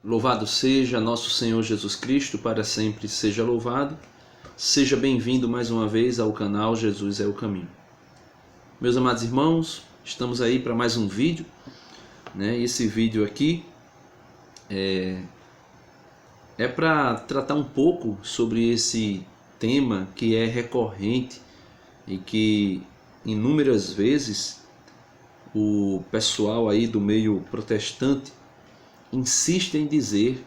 Louvado seja nosso Senhor Jesus Cristo, para sempre seja louvado. Seja bem-vindo mais uma vez ao canal Jesus é o Caminho. Meus amados irmãos, estamos aí para mais um vídeo, Esse vídeo aqui é para tratar um pouco sobre esse tema que é recorrente e que inúmeras vezes o pessoal aí do meio protestante insiste em dizer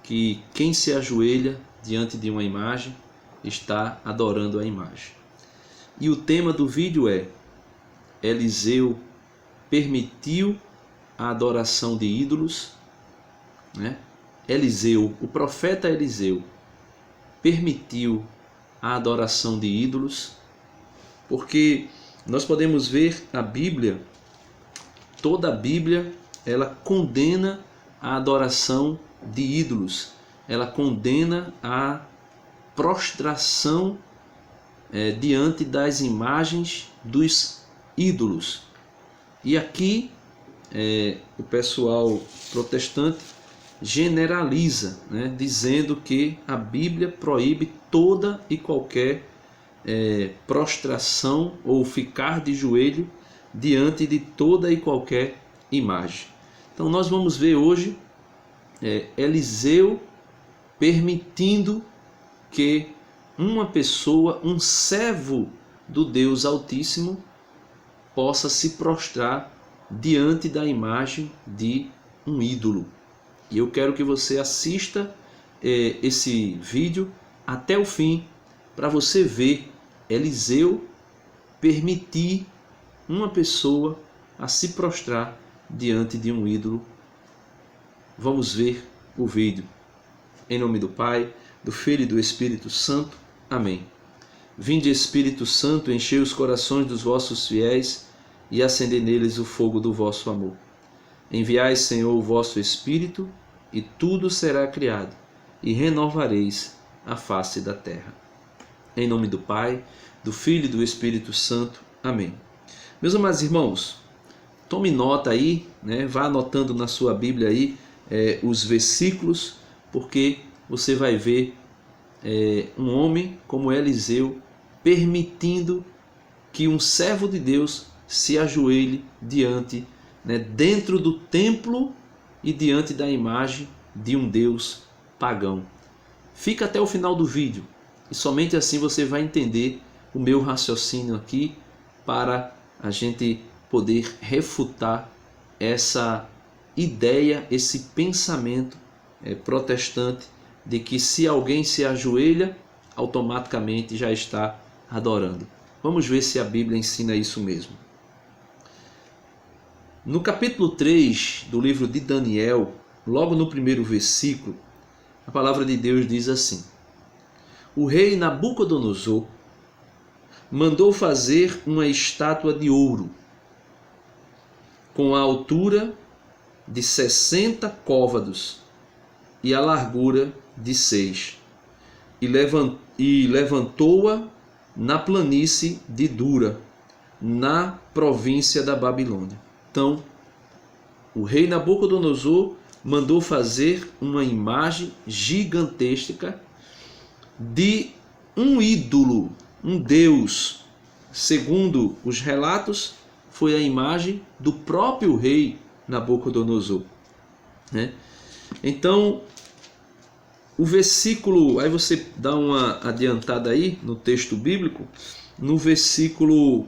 que quem se ajoelha diante de uma imagem está adorando a imagem. E o tema do vídeo é: Eliseu permitiu a adoração de ídolos, Eliseu, o profeta Eliseu, permitiu a adoração de ídolos, porque nós podemos ver a Bíblia, toda a Bíblia, ela condena a adoração de ídolos, ela condena a prostração diante das imagens dos ídolos. E aqui o pessoal protestante generaliza, dizendo que a Bíblia proíbe toda e qualquer prostração ou ficar de joelho diante de toda e qualquer imagem. Então nós vamos ver hoje Eliseu permitindo que uma pessoa, um servo do Deus Altíssimo, possa se prostrar diante da imagem de um ídolo. E eu quero que você assista esse vídeo até o fim, para você ver Eliseu permitir uma pessoa a se prostrar diante de um ídolo. Vamos ver o vídeo. Em nome do Pai, do Filho e do Espírito Santo. Amém. Vinde, Espírito Santo, enchei os corações dos vossos fiéis e acendei neles o fogo do vosso amor. Enviai, Senhor, o vosso Espírito, e tudo será criado, e renovareis a face da terra. Em nome do Pai, do Filho e do Espírito Santo. Amém. Meus amados irmãos, tome nota aí, vá anotando na sua Bíblia aí os versículos, porque você vai ver um homem como Eliseu permitindo que um servo de Deus se ajoelhe diante, dentro do templo e diante da imagem de um Deus pagão. Fica até o final do vídeo e somente assim você vai entender o meu raciocínio aqui, para a gente poder refutar essa ideia, esse pensamento protestante de que se alguém se ajoelha, automaticamente já está adorando. Vamos ver se a Bíblia ensina isso mesmo. No capítulo 3 do livro de Daniel, logo no primeiro versículo, a palavra de Deus diz assim: O rei Nabucodonosor mandou fazer uma estátua de ouro, com a altura de 60 côvados e a largura de 6, e levantou-a na planície de Dura, na província da Babilônia. Então, o rei Nabucodonosor mandou fazer uma imagem gigantesca de um ídolo, um deus. Segundo os relatos, foi a imagem do próprio rei Nabucodonosor. Então, o versículo, aí você dá uma adiantada aí no texto bíblico, no versículo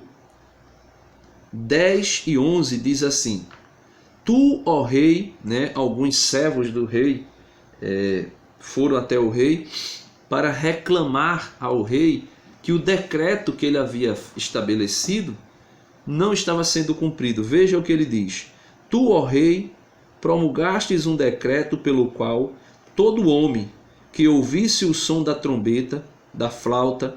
10 e 11 diz assim: Tu, ó rei, alguns servos do rei foram até o rei para reclamar ao rei que o decreto que ele havia estabelecido não estava sendo cumprido. Veja o que ele diz: Tu, ó rei, promulgastes um decreto pelo qual todo homem que ouvisse o som da trombeta, da flauta,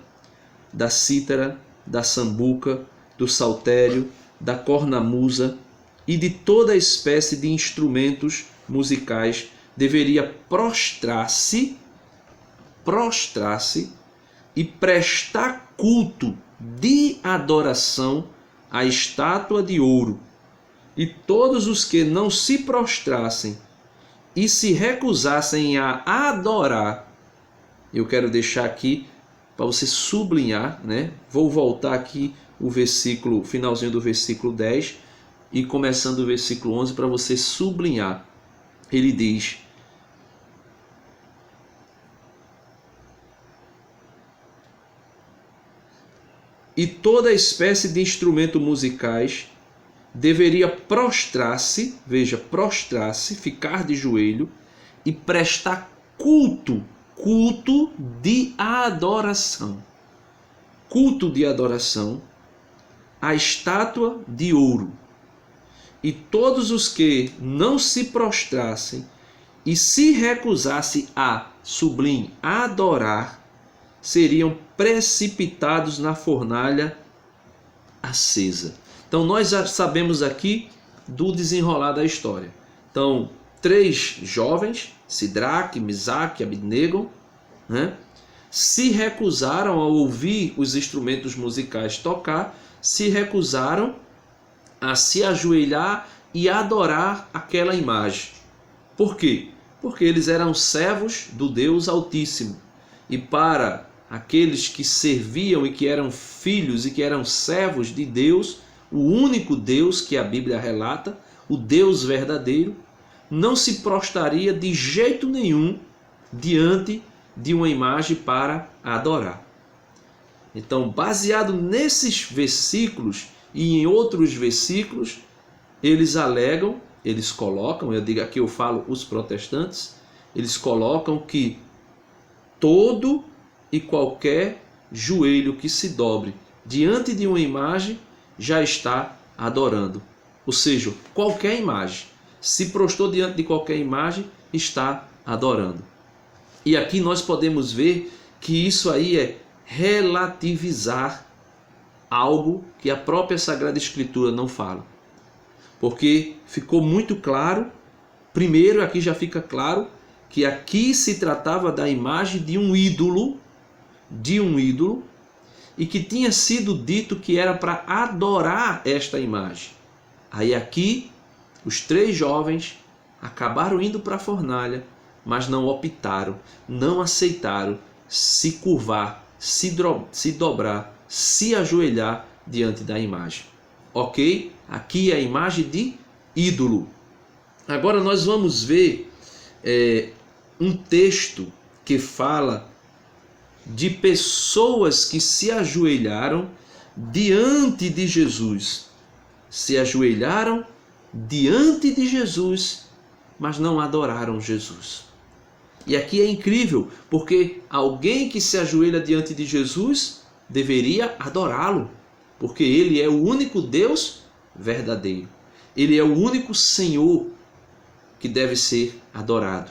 da cítara, da sambuca, do saltério, da cornamusa e de toda espécie de instrumentos musicais deveria prostrar-se e prestar culto de adoração à estátua de ouro. E todos os que não se prostrassem e se recusassem a adorar, eu quero deixar aqui para você sublinhar, né? Vou voltar aqui o versículo, finalzinho do versículo 10 e começando o versículo 11 para você sublinhar. Ele diz: e toda espécie de instrumento musicais deveria prostrar-se, veja, prostrar-se, ficar de joelho e prestar culto de adoração. Culto de adoração à estátua de ouro. E todos os que não se prostrassem e se recusassem a, sublime, adorar, seriam precipitados na fornalha acesa. Então nós já sabemos aqui do desenrolar da história. Então, 3 jovens, Sidraque, Misaque e Abednego, né, se recusaram a ouvir os instrumentos musicais tocar, se recusaram a se ajoelhar e adorar aquela imagem. Por quê? Porque eles eram servos do Deus Altíssimo. E para aqueles que serviam e que eram filhos e que eram servos de Deus, o único Deus que a Bíblia relata, o Deus verdadeiro, não se prostraria de jeito nenhum diante de uma imagem para adorar. Então, baseado nesses versículos e em outros versículos, eles alegam, eles colocam, eu digo aqui, eu falo os protestantes, eles colocam que todo e qualquer joelho que se dobre diante de uma imagem já está adorando. Ou seja, qualquer imagem, se prostrou diante de qualquer imagem, está adorando. E aqui nós podemos ver que isso aí é relativizar algo que a própria Sagrada Escritura não fala. Porque ficou muito claro, primeiro aqui já fica claro, que aqui se tratava da imagem de um ídolo, e que tinha sido dito que era para adorar esta imagem. Aí aqui, os 3 jovens acabaram indo para a fornalha, mas não optaram, não aceitaram se curvar, se dobrar, se ajoelhar diante da imagem. Ok? Aqui é a imagem de ídolo. Agora nós vamos ver um texto que fala de pessoas que se ajoelharam diante de Jesus. Se ajoelharam diante de Jesus, mas não adoraram Jesus. E aqui é incrível, porque alguém que se ajoelha diante de Jesus deveria adorá-lo, porque ele é o único Deus verdadeiro. Ele é o único Senhor que deve ser adorado.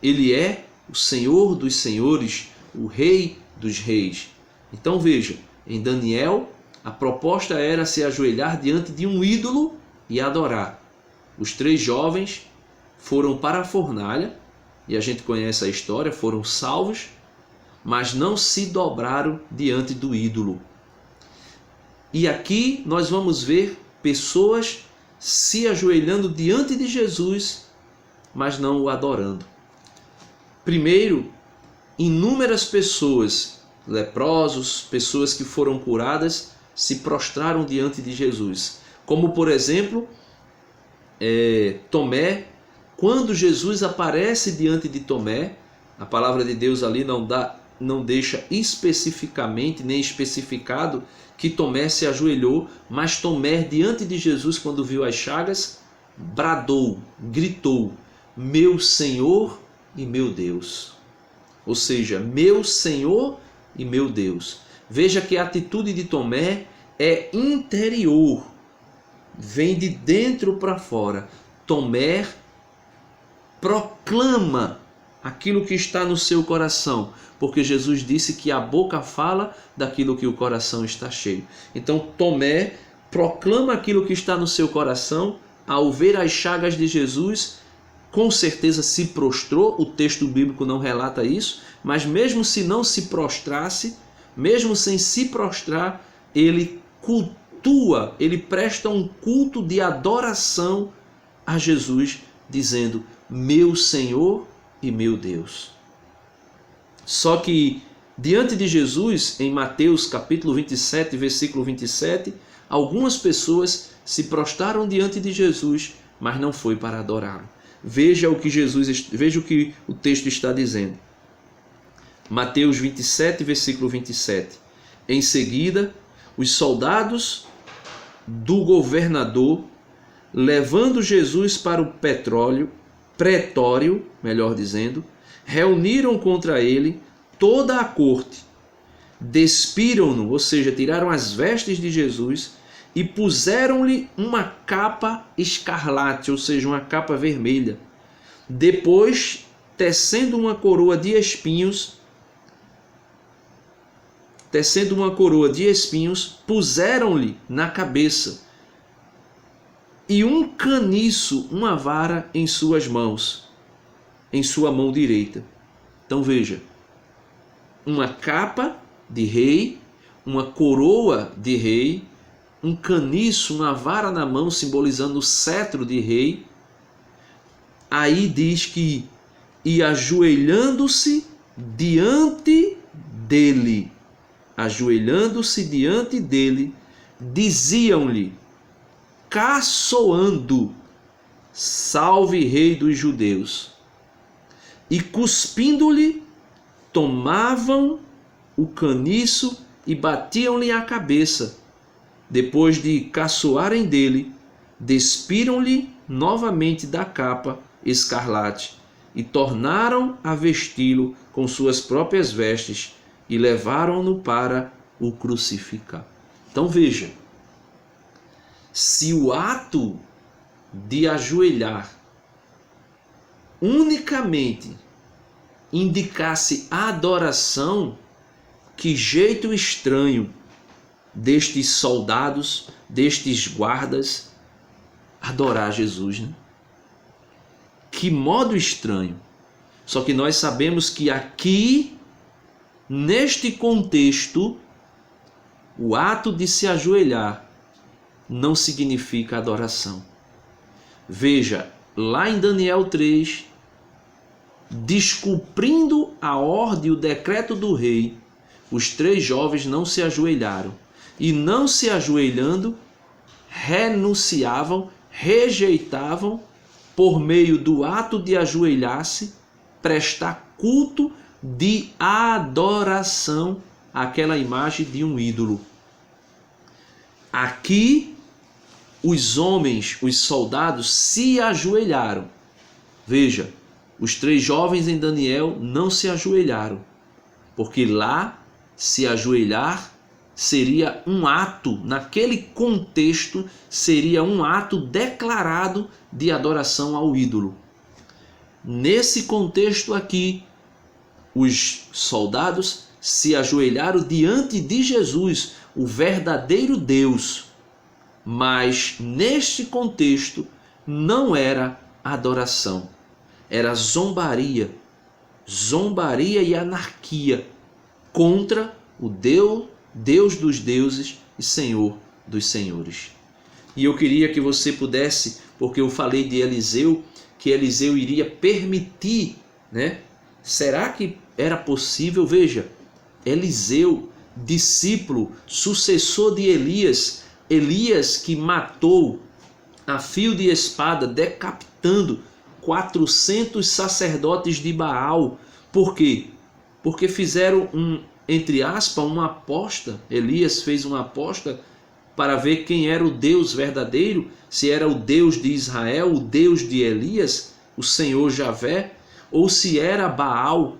Ele é o Senhor dos senhores, o Rei dos reis. Então veja, em Daniel, a proposta era se ajoelhar diante de um ídolo e adorar. Os 3 jovens foram para a fornalha, e a gente conhece a história, foram salvos, mas não se dobraram diante do ídolo. E aqui nós vamos ver pessoas se ajoelhando diante de Jesus, mas não o adorando. Primeiro, inúmeras pessoas, leprosos, pessoas que foram curadas, se prostraram diante de Jesus. Como, por exemplo, Tomé. Quando Jesus aparece diante de Tomé, a palavra de Deus ali não deixa especificamente, nem especificado que Tomé se ajoelhou, mas Tomé, diante de Jesus, quando viu as chagas, bradou, gritou: meu Senhor e meu Deus. Ou seja, meu Senhor e meu Deus. Veja que a atitude de Tomé é interior, vem de dentro para fora. Tomé proclama aquilo que está no seu coração, porque Jesus disse que a boca fala daquilo que o coração está cheio. Então Tomé proclama aquilo que está no seu coração, ao ver as chagas de Jesus, com certeza se prostrou. O texto bíblico não relata isso, mas mesmo se não se prostrasse, mesmo sem se prostrar, ele cultua, ele presta um culto de adoração a Jesus, dizendo: meu Senhor e meu Deus. Só que diante de Jesus, em Mateus capítulo 27, versículo 27, algumas pessoas se prostraram diante de Jesus, mas não foi para adorá-lo. Veja o que o texto está dizendo. Mateus 27, versículo 27. Em seguida, os soldados do governador, levando Jesus para o pretório, melhor dizendo, reuniram contra ele toda a corte, despiram-no, ou seja, tiraram as vestes de Jesus e puseram-lhe uma capa escarlate, ou seja, uma capa vermelha. Depois, tecendo uma coroa de espinhos, puseram-lhe na cabeça e um caniço, uma vara em suas mãos, em sua mão direita. Então veja, uma capa de rei, uma coroa de rei, um caniço, uma vara na mão, simbolizando o cetro de rei. Aí diz que, e ajoelhando-se diante dele, diziam-lhe, caçoando, salve rei dos judeus. E cuspindo-lhe, tomavam o caniço e batiam-lhe a cabeça. Depois de caçoarem dele, despiram-lhe novamente da capa escarlate e tornaram a vesti-lo com suas próprias vestes e levaram-no para o crucificar. Então veja, se o ato de ajoelhar unicamente indicasse adoração, que jeito estranho destes soldados, destes guardas, adorar Jesus, né? Que modo estranho. Só que nós sabemos que aqui, neste contexto, o ato de se ajoelhar não significa adoração. Veja, lá em Daniel 3, descumprindo a ordem e o decreto do rei, os 3 jovens não se ajoelharam. E não se ajoelhando, renunciavam, rejeitavam, por meio do ato de ajoelhar-se, prestar culto de adoração àquela imagem de um ídolo. Aqui, os homens, os soldados, se ajoelharam. Veja, os 3 jovens em Daniel não se ajoelharam, porque lá se ajoelhar seria um ato, naquele contexto, seria um ato declarado de adoração ao ídolo. Nesse contexto aqui, os soldados se ajoelharam diante de Jesus, o verdadeiro Deus. Mas neste contexto não era adoração, era zombaria e anarquia contra o Deus dos deuses e Senhor dos senhores. E eu queria que você pudesse, porque eu falei de Eliseu, que Eliseu iria permitir, né? Será que era possível? Veja, Eliseu, discípulo, sucessor de Elias, Elias que matou a fio de espada, decapitando 400 sacerdotes de Baal. Por quê? Porque fizeram entre aspas, uma aposta. Elias fez uma aposta para ver quem era o Deus verdadeiro, se era o Deus de Israel, o Deus de Elias, o Senhor Javé, ou se era Baal.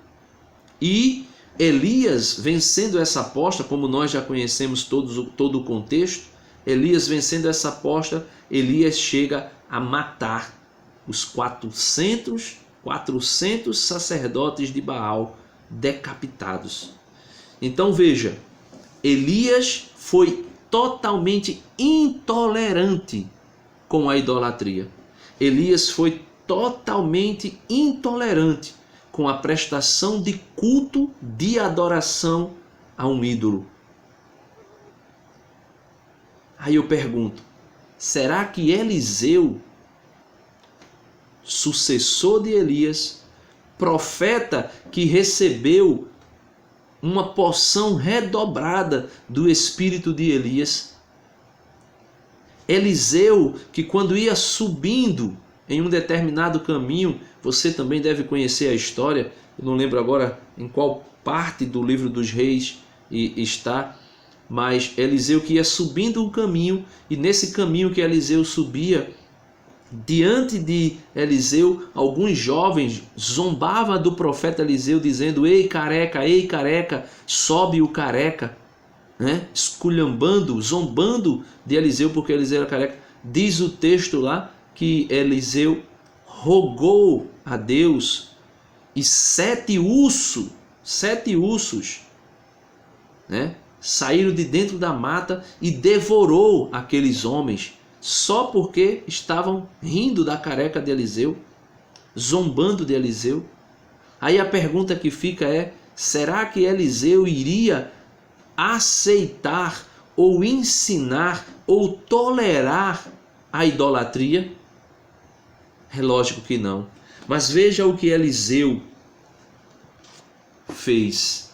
E Elias, vencendo essa aposta, como nós já conhecemos todo o contexto, Elias vencendo essa aposta, Elias chega a matar os 400 sacerdotes de Baal decapitados. Então veja, Elias foi totalmente intolerante com a idolatria. Elias foi totalmente intolerante com a prestação de culto, de adoração a um ídolo. Aí eu pergunto, será que Eliseu sucessor de Elias, profeta que recebeu uma porção redobrada do espírito de Elias. Eliseu, que quando ia subindo em um determinado caminho, você também deve conhecer a história, eu não lembro agora em qual parte do livro dos reis está, mas Eliseu que ia subindo um caminho, e nesse caminho que Eliseu subia, diante de Eliseu, alguns jovens zombavam do profeta Eliseu, dizendo: ei careca, sobe o careca, né? Esculhambando, zombando de Eliseu, porque Eliseu era careca. Diz o texto lá que Eliseu rogou a Deus, e sete ursos, né, saíram de dentro da mata e devorou aqueles homens, só porque estavam rindo da careca de Eliseu, zombando de Eliseu. Aí a pergunta que fica é: será que Eliseu iria aceitar ou ensinar ou tolerar a idolatria? É lógico que não. Mas veja o que Eliseu fez.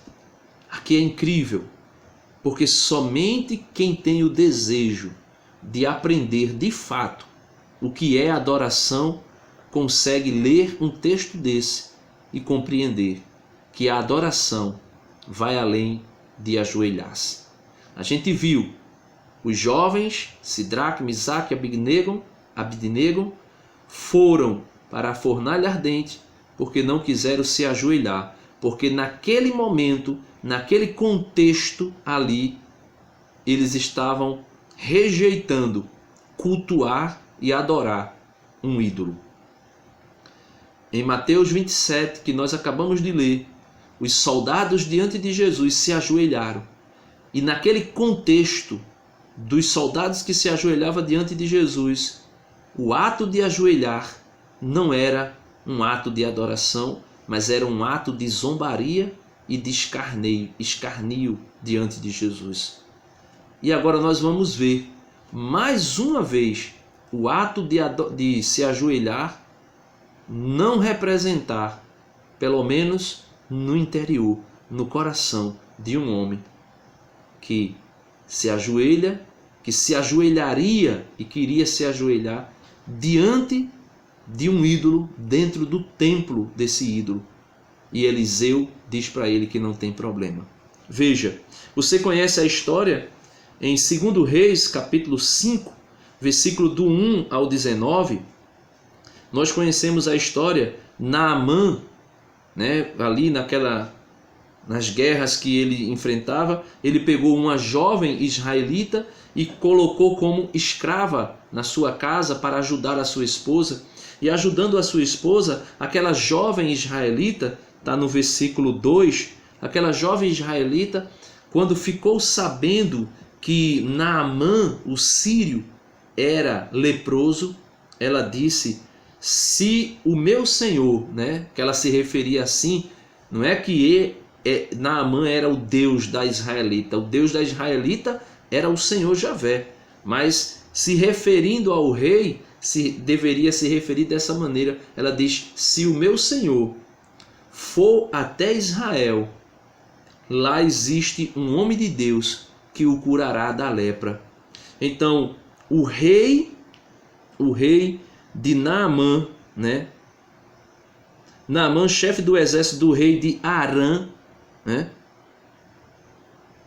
Aqui é incrível, porque somente quem tem o desejo de aprender de fato o que é adoração consegue ler um texto desse e compreender que a adoração vai além de ajoelhar-se. A gente viu os jovens Sidraque, Misaque e Abidnego foram para a fornalha ardente porque não quiseram se ajoelhar, porque naquele momento, naquele contexto ali, eles estavam rejeitando cultuar e adorar um ídolo. Em Mateus 27, que nós acabamos de ler, os soldados diante de Jesus se ajoelharam. E naquele contexto dos soldados que se ajoelhavam diante de Jesus, o ato de ajoelhar não era um ato de adoração, mas era um ato de zombaria e de escarnio diante de Jesus. E agora nós vamos ver, mais uma vez, o ato de se ajoelhar não representar, pelo menos no interior, no coração de um homem que se ajoelha, que se ajoelharia e queria se ajoelhar diante de um ídolo, dentro do templo desse ídolo. E Eliseu diz para ele que não tem problema. Veja, você conhece a história em 2 Reis, capítulo 5, versículo do 1 ao 19. Nós conhecemos a história, Naamã, né, ali nas guerras que ele enfrentava, ele pegou uma jovem israelita e colocou como escrava na sua casa para ajudar a sua esposa. E ajudando a sua esposa, aquela jovem israelita, está no versículo 2, aquela jovem israelita, quando ficou sabendo que Naamã, o sírio, era leproso, ela disse: se o meu senhor, né, que ela se referia assim, não é que Naamã era o Deus da israelita, o Deus da israelita era o Senhor Javé, mas se referindo ao rei, deveria se referir dessa maneira. Ela diz: se o meu senhor for até Israel, lá existe um homem de Deus que o curará da lepra. Então o rei de Naamã, né? Naamã, chefe do exército do rei de Arã, né?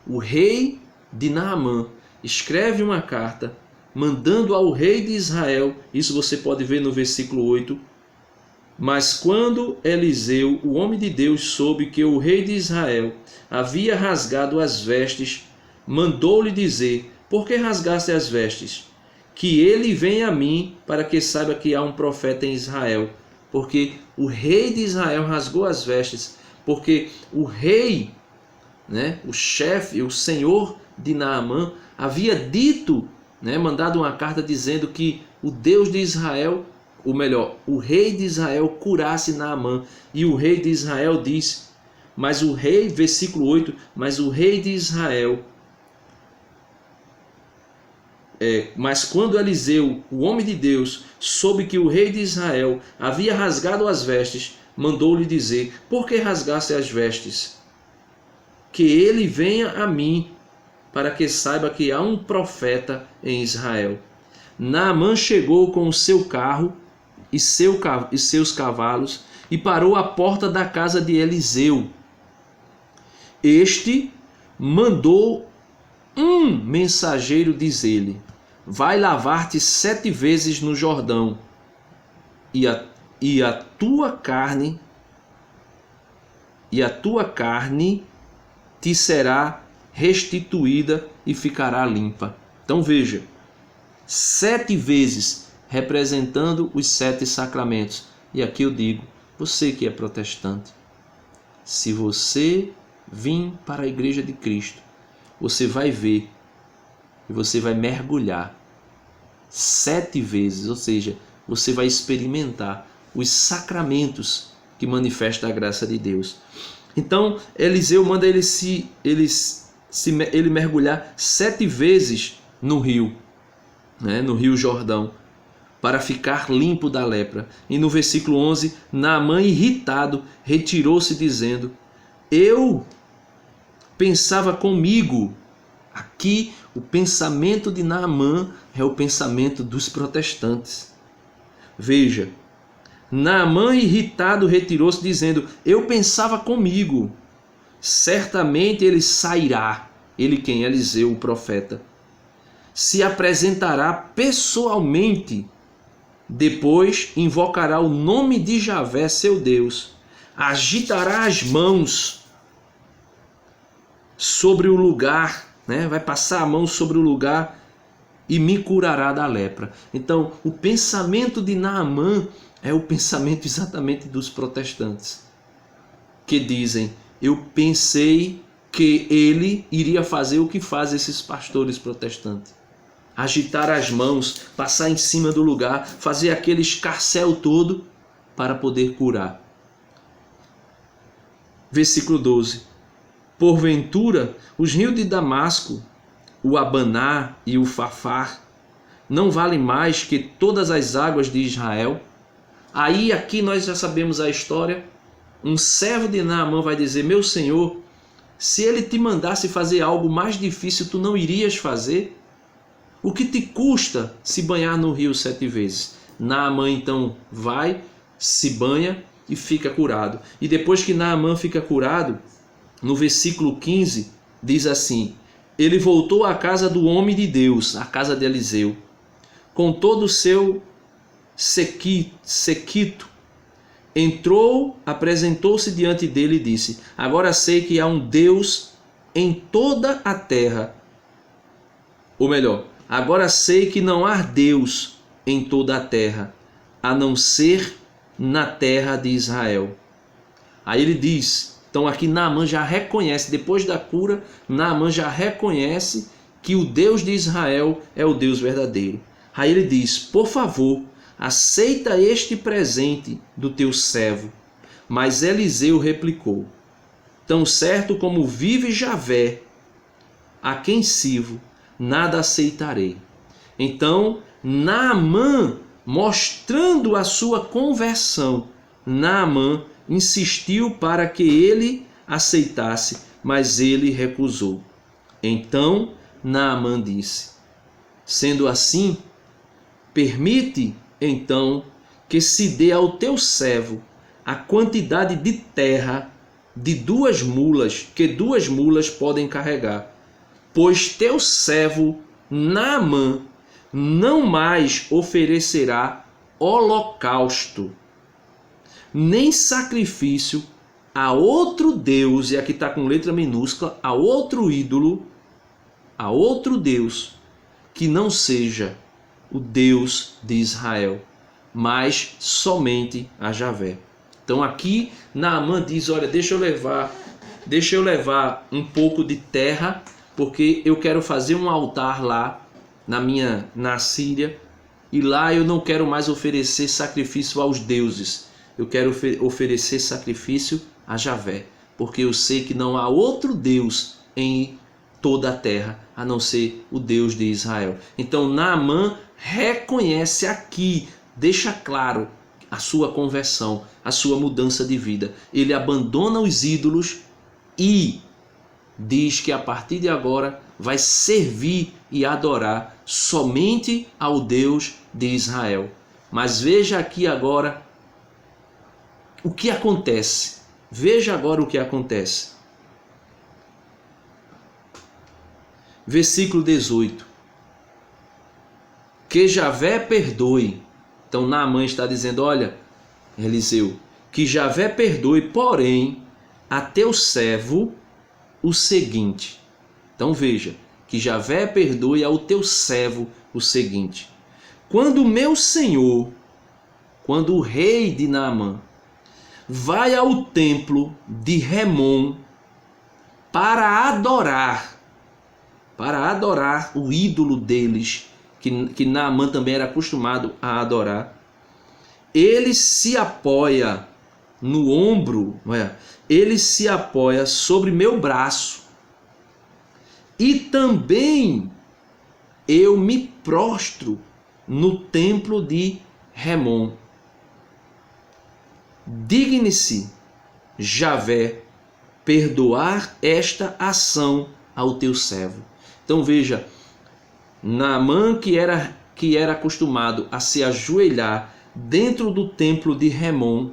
O rei de Naamã escreve uma carta mandando ao rei de Israel, isso você pode ver no versículo 8, mas quando Eliseu, o homem de Deus, soube que o rei de Israel havia rasgado as vestes, mandou-lhe dizer: por que rasgaste as vestes? Que ele venha a mim, para que saiba que há um profeta em Israel. Porque o rei de Israel rasgou as vestes, porque o rei, né, o chefe, o senhor de Naamã, havia dito, né, mandado uma carta dizendo que o Deus de Israel, ou melhor, o rei de Israel curasse Naamã. E o rei de Israel diz, mas o rei, versículo 8, mas o rei de Israel Mas quando Eliseu, o homem de Deus, soube que o rei de Israel havia rasgado as vestes, mandou-lhe dizer: por que rasgaste as vestes? Que ele venha a mim, para que saiba que há um profeta em Israel. Naamã chegou com o seu carro e seus cavalos e parou à porta da casa de Eliseu. Este mandou um mensageiro dizer-lhe: vai lavar-te 7 vezes no Jordão, e a tua carne te será restituída e ficará limpa. Então veja, 7 vezes representando os 7 sacramentos. E aqui eu digo, você que é protestante, se você vir para a Igreja de Cristo, você vai ver e você vai mergulhar 7 vezes, ou seja, você vai experimentar os sacramentos que manifestam a graça de Deus. Então Eliseu manda ele mergulhar 7 vezes no rio, no rio Jordão, para ficar limpo da lepra. E no versículo 11, Naamã, irritado, retirou-se dizendo: eu pensava comigo. Aqui o pensamento de Naamã é o pensamento dos protestantes. Veja, Naamã, irritado, retirou-se dizendo: eu pensava comigo, certamente ele sairá. Ele quem? Eliseu, o profeta. Se apresentará pessoalmente, depois invocará o nome de Javé, seu Deus, agitará as mãos sobre o lugar, vai passar a mão sobre o lugar e me curará da lepra. Então, o pensamento de Naamã é o pensamento exatamente dos protestantes, que dizem: eu pensei que ele iria fazer o que fazem esses pastores protestantes. Agitar as mãos, passar em cima do lugar, fazer aquele escarcéu todo para poder curar. Versículo 12. Porventura, os rios de Damasco, o Abaná e o Fafar, não valem mais que todas as águas de Israel? Aí, aqui nós já sabemos a história. Um servo de Naamã vai dizer: meu senhor, se ele te mandasse fazer algo mais difícil, tu não irias fazer? O que te custa se banhar no rio 7 vezes? Naamã então vai, se banha e fica curado. E depois que Naamã fica curado, no versículo 15, diz assim: ele voltou à casa do homem de Deus, à casa de Eliseu, com todo o seu sequito. Entrou, apresentou-se diante dele e disse: agora sei que há um Deus em toda a terra. Ou melhor, agora sei que não há Deus em toda a terra, a não ser na terra de Israel. Aí ele diz, então aqui Naamã já reconhece, depois da cura, Naamã já reconhece que o Deus de Israel é o Deus verdadeiro. Aí ele diz: por favor, aceita este presente do teu servo. Mas Eliseu replicou: tão certo como vive Javé, a quem sirvo, nada aceitarei. Então Naamã, mostrando a sua conversão, Naamã insistiu para que ele aceitasse, mas ele recusou. Então Naamã disse: sendo assim, permite então que se dê ao teu servo a quantidade de terra de 2 mulas, que 2 mulas podem carregar, pois teu servo Naamã não mais oferecerá holocausto, nem sacrifício a outro Deus, e aqui está com letra minúscula, a outro ídolo, a outro Deus, que não seja o Deus de Israel, mas somente a Javé. Então aqui Naamã diz: olha, deixa eu levar um pouco de terra, porque eu quero fazer um altar lá na Síria, e lá eu não quero mais oferecer sacrifício aos deuses, eu quero oferecer sacrifício a Javé, porque eu sei que não há outro Deus em toda a terra, a não ser o Deus de Israel. Então Naamã reconhece aqui, deixa claro a sua conversão, a sua mudança de vida. Ele abandona os ídolos e diz que a partir de agora vai servir e adorar somente ao Deus de Israel. Mas veja aqui agora o que acontece. Veja agora o que acontece. Versículo 18. Que Javé perdoe. Então Naamã está dizendo, olha, Eliseu, que Javé perdoe, porém, a teu servo o seguinte. Então veja, que Javé perdoe ao teu servo o seguinte. Quando o meu senhor, quando o rei de Naamã, vai ao templo de Remon para adorar o ídolo deles, que Naamã também era acostumado a adorar, ele se apoia no ombro, ele se apoia sobre meu braço, e também eu me prostro no templo de Remon. Digne-se, Javé, perdoar esta ação ao teu servo. Então veja, Naamã que era acostumado a se ajoelhar dentro do templo de Remon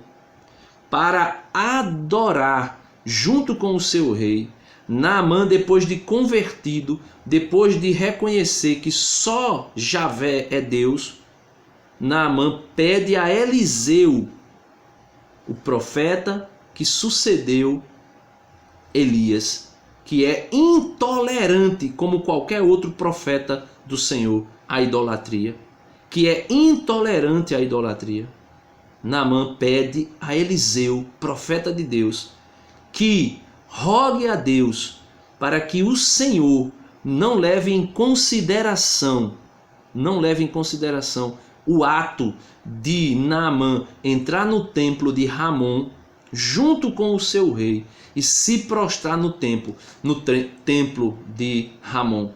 para adorar junto com o seu rei, Naamã, depois de convertido, depois de reconhecer que só Javé é Deus, Naamã pede a Eliseu, o profeta que sucedeu Elias, que é intolerante como qualquer outro profeta do Senhor à idolatria, que é intolerante à idolatria. Naamã pede a Eliseu, profeta de Deus, que rogue a Deus para que o Senhor não leve em consideração o ato de Naamã entrar no templo de Ramon junto com o seu rei e se prostrar no templo de Ramon.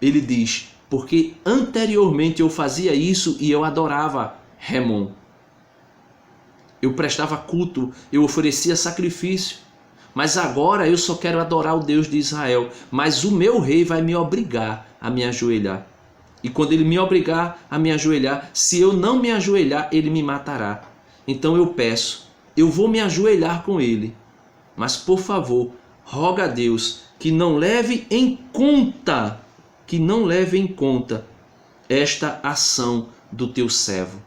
Ele diz, porque anteriormente eu fazia isso e eu adorava Remon. Eu prestava culto, eu oferecia sacrifício, mas agora eu só quero adorar o Deus de Israel, mas o meu rei vai me obrigar a me ajoelhar. E quando ele me obrigar a me ajoelhar, se eu não me ajoelhar, ele me matará. Então eu peço, eu vou me ajoelhar com ele, mas por favor, roga a Deus que não leve em conta esta ação do teu servo.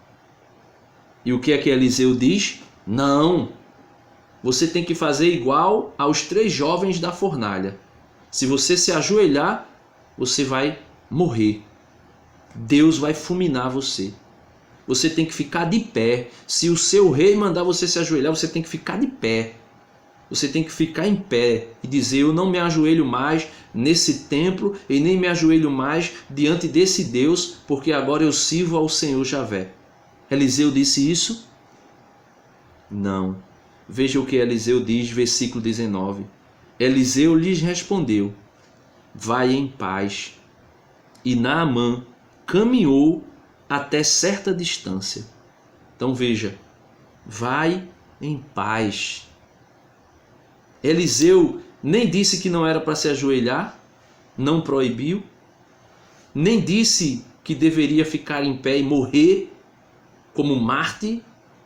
E o que é que Eliseu diz? Não, você tem que fazer igual aos 3 jovens da fornalha. Se você se ajoelhar, você vai morrer. Deus vai fulminar você. Você tem que ficar de pé. Se o seu rei mandar você se ajoelhar, você tem que ficar de pé. Você tem que ficar em pé e dizer, eu não me ajoelho mais nesse templo e nem me ajoelho mais diante desse Deus, porque agora eu sirvo ao Senhor Javé. Eliseu disse isso? Não. Veja o que Eliseu diz, versículo 19. Eliseu lhes respondeu, vai em paz. E Naamã caminhou até certa distância. Então veja, vai em paz. Eliseu nem disse que não era para se ajoelhar, não proibiu, nem disse que deveria ficar em pé e morrer como mártir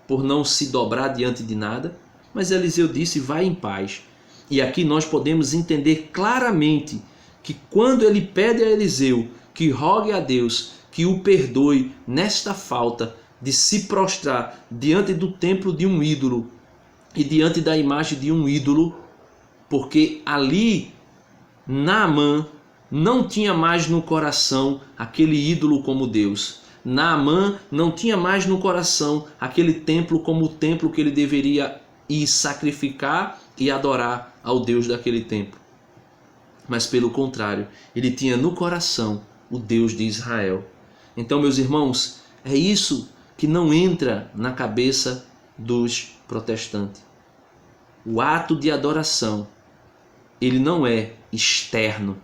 por não se dobrar diante de nada, mas Eliseu disse, vai em paz. E aqui nós podemos entender claramente que quando ele pede a Eliseu que rogue a Deus, que o perdoe nesta falta de se prostrar diante do templo de um ídolo e diante da imagem de um ídolo, porque ali Naamã não tinha mais no coração aquele ídolo como Deus. Naamã não tinha mais no coração aquele templo como o templo que ele deveria ir sacrificar e adorar ao Deus daquele templo. Mas pelo contrário, ele tinha no coração o Deus de Israel. Então, meus irmãos, é isso que não entra na cabeça dos protestantes. O ato de adoração ele não é externo.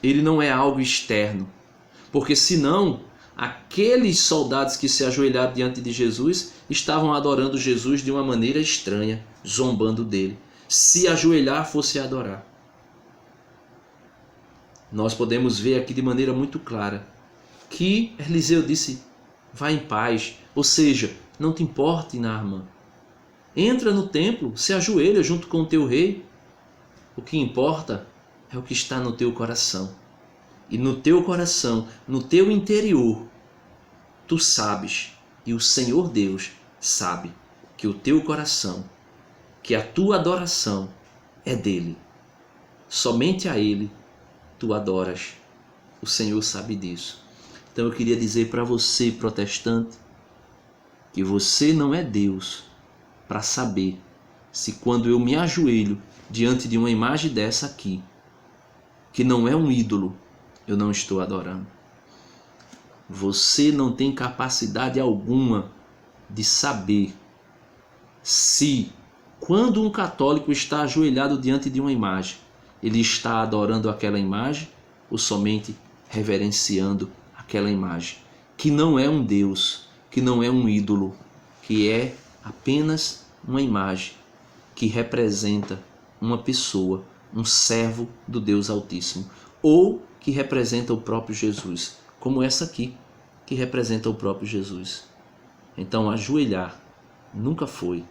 Ele não é algo externo. Porque senão, aqueles soldados que se ajoelharam diante de Jesus estavam adorando Jesus de uma maneira estranha, zombando dele. Se ajoelhar fosse adorar. Nós podemos ver aqui de maneira muito clara que Eliseu disse: vá em paz, ou seja, não te importe, Naamã. Entra no templo, se ajoelha junto com o teu rei. O que importa é o que está no teu coração. E no teu coração, no teu interior, tu sabes, e o Senhor Deus sabe, que o teu coração, que a tua adoração é dele. Somente a ele tu adoras. O Senhor sabe disso. Então eu queria dizer para você, protestante, que você não é Deus para saber se quando eu me ajoelho diante de uma imagem dessa aqui, que não é um ídolo, eu não estou adorando. Você não tem capacidade alguma de saber se, quando um católico está ajoelhado diante de uma imagem, ele está adorando aquela imagem ou somente reverenciando aquela imagem, que não é um Deus, que não é um ídolo, que é apenas uma imagem que representa uma pessoa, um servo do Deus Altíssimo, ou que representa o próprio Jesus, como essa aqui, que representa o próprio Jesus. Então, ajoelhar nunca foi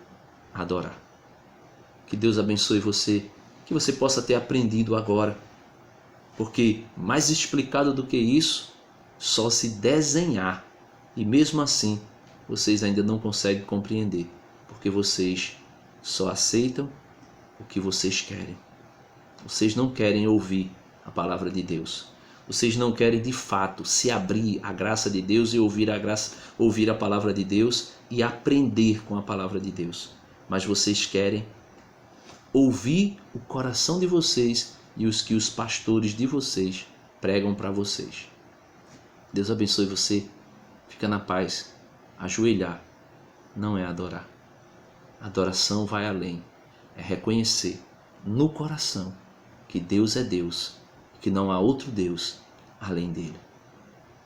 adorar. Que Deus abençoe você, que você possa ter aprendido agora, porque mais explicado do que isso, só se desenhar, e mesmo assim, vocês ainda não conseguem compreender, porque vocês só aceitam o que vocês querem. Vocês não querem ouvir a palavra de Deus. Vocês não querem de fato se abrir à graça de Deus e ouvir a palavra de Deus e aprender com a palavra de Deus. Mas vocês querem ouvir o coração de vocês e os que os pastores de vocês pregam para vocês. Deus abençoe você. Fica na paz. Ajoelhar não é adorar. Adoração vai além. É reconhecer no coração que Deus é Deus, que não há outro Deus além dele.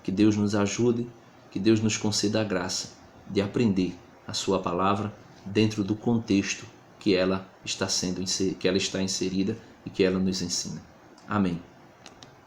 Que Deus nos ajude, que Deus nos conceda a graça de aprender a sua palavra dentro do contexto que ela está inserida e que ela nos ensina. Amém.